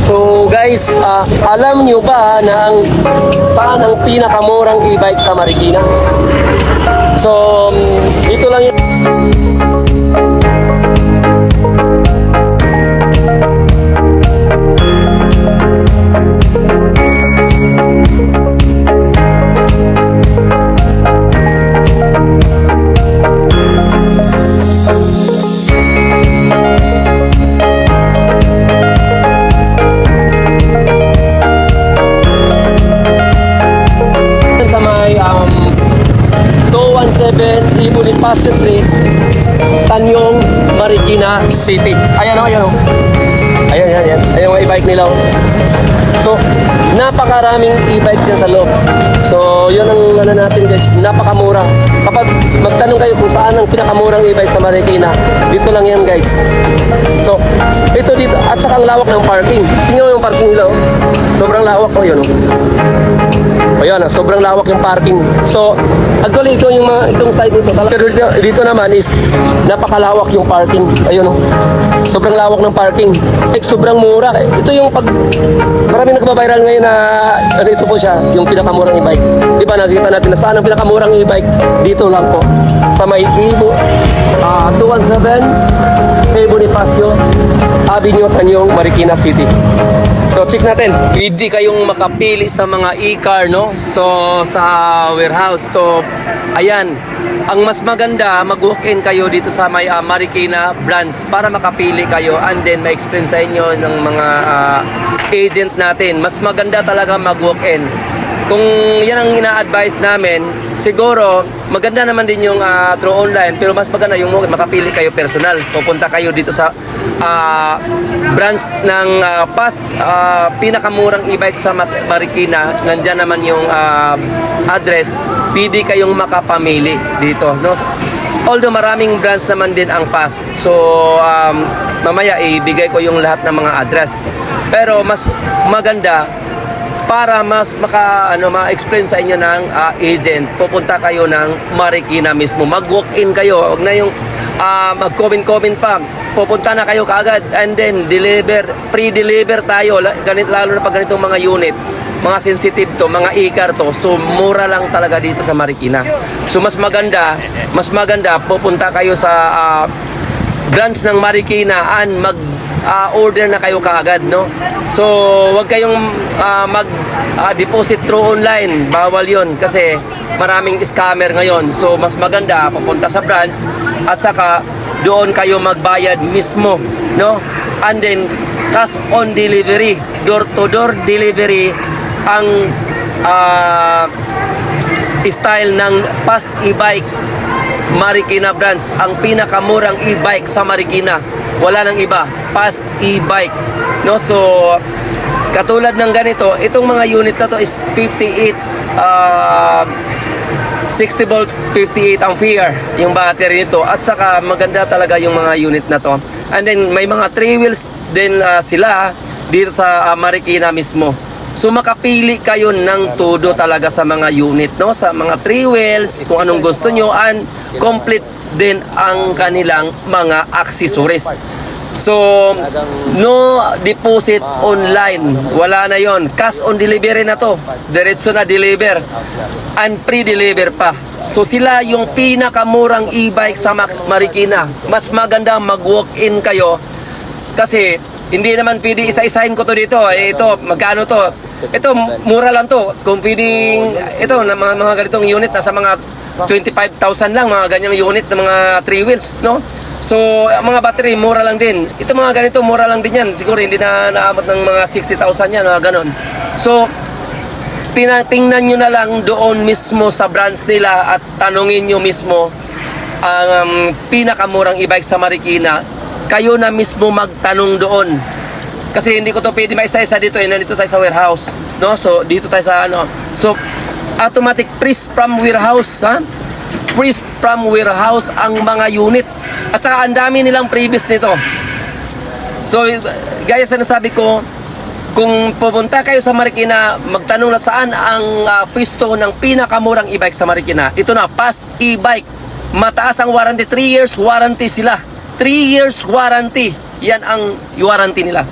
So guys, alam nyo ba na saan ang pinakamurang e-bike sa Marikina? So, dito lang yun. Sa may 217 Bonifacio Street, Tanyong, Marikina City. Ayan o, ayan o. Ayan, ayan, ayan. Ayan yung e-bike nila o. So, napakaraming e-bike dyan sa loob. So, yun ang ano natin guys, napakamura. Kapag magtanong kayo kung saan ang pinakamurang e-bike sa Marikina, dito lang yan guys. So, ito dito, at saka ang lawak ng parking. Tingnan mo yung parking nila o. Sobrang lawak o yun o. Ayan, sobrang lawak yung parking. So, actually ito yung mga itong side nito. Pero dito naman is napakalawak yung parking. Ayun oh. Sobrang lawak ng parking. Sobrang mura. Ito yung pag marami nagba-viral ngayon na ano ito po siya, yung pinakamurang e-bike. Di ba nakita natin na saan ang pinakamurang e-bike? Dito lang po. Sa may 217 Bonifacio Avenue, Tanyong, Marikina City. So check natin. Pwede kayong makapili sa mga e-car, no? So sa warehouse. So ayan, ang mas maganda mag-walk-in kayo dito sa may Marikina branch para makapili kayo and then ma-explain sa inyo ng mga agent natin. Mas maganda talaga mag-walk-in. Kung yan ang ina-advise namin, siguro maganda naman din yung through online, pero mas maganda yung makapili kayo personal. Pupunta kayo dito sa branch ng past pinakamurang e-bike sa Marikina. Nandyan naman yung address. Pwede kayong makapamili dito, no? Although maraming branch naman din ang past. So mamaya ibigay ko yung lahat ng mga address. Pero mas maganda para mas ma-explain sa inyo ng agent, pupunta kayo ng Marikina mismo. Mag-walk-in kayo. Huwag na yung mag-comment pa. Pupunta na kayo kaagad and then pre-deliver tayo. Lalo na pag ganitong mga unit, mga sensitive to, mga e-car to. So, mura lang talaga dito sa Marikina. So, mas maganda, pupunta kayo sa branch ng Marikina and order na kayo kaagad, no? So, wag kayong mag-deposit through online. Bawal yon kasi maraming scammer ngayon. So, mas maganda pupunta sa branch at saka doon kayo magbayad mismo, no? And then, cash on delivery, door-to-door delivery ang style ng past e-bike Marikina branch. Ang pinakamurang e-bike sa Marikina. Wala nang iba, past e-bike, no? So katulad ng ganito, itong mga unit na to is 58 60 volts, 58 ampere yung battery nito, at saka maganda talaga yung mga unit na to. And then may mga 3 wheels din sila dito sa Marikina mismo. So makapili kayo ng todo talaga sa mga unit, no? Sa mga 3 wheels, kung anong gusto nyo, and complete din ang kanilang mga accessories. So, no deposit online. Wala na yon. Cash on delivery na to. Diretso na deliver. And pre-deliver pa. So, sila yung pinakamurang e-bike sa Marikina. Mas maganda mag-walk-in kayo. Kasi, hindi naman pwede isa-isahin ko to dito. Ito, magkano to? Ito, mura lang to. Kung pwedeng, ito, mga ganitong unit, nasa mga 25,000 lang, mga ganyang unit ng mga 3 wheels, no? So, mga battery, mura lang din. Ito mga ganito, mura lang din yan. Siguro hindi na naabot ng mga 60,000 yan, mga ganon. So, tingnan nyo na lang doon mismo sa branch nila at tanungin nyo mismo ang pinakamurang e-bike sa Marikina. Kayo na mismo magtanong doon. Kasi hindi ko to pwede maisa-isa dito, nandito tayo sa warehouse, no? So, dito tayo sa So, automatic freeze from warehouse, ha? Freeze from warehouse ang mga unit. At saka ang dami nilang previous nito. So, gaya sa nasabi ko, kung pupunta kayo sa Marikina, magtanong na saan ang pwesto ng pinakamurang e-bike sa Marikina. Ito na, past e-bike. Mataas ang warranty, 3 years warranty sila. 3 years warranty. Yan ang warranty nila.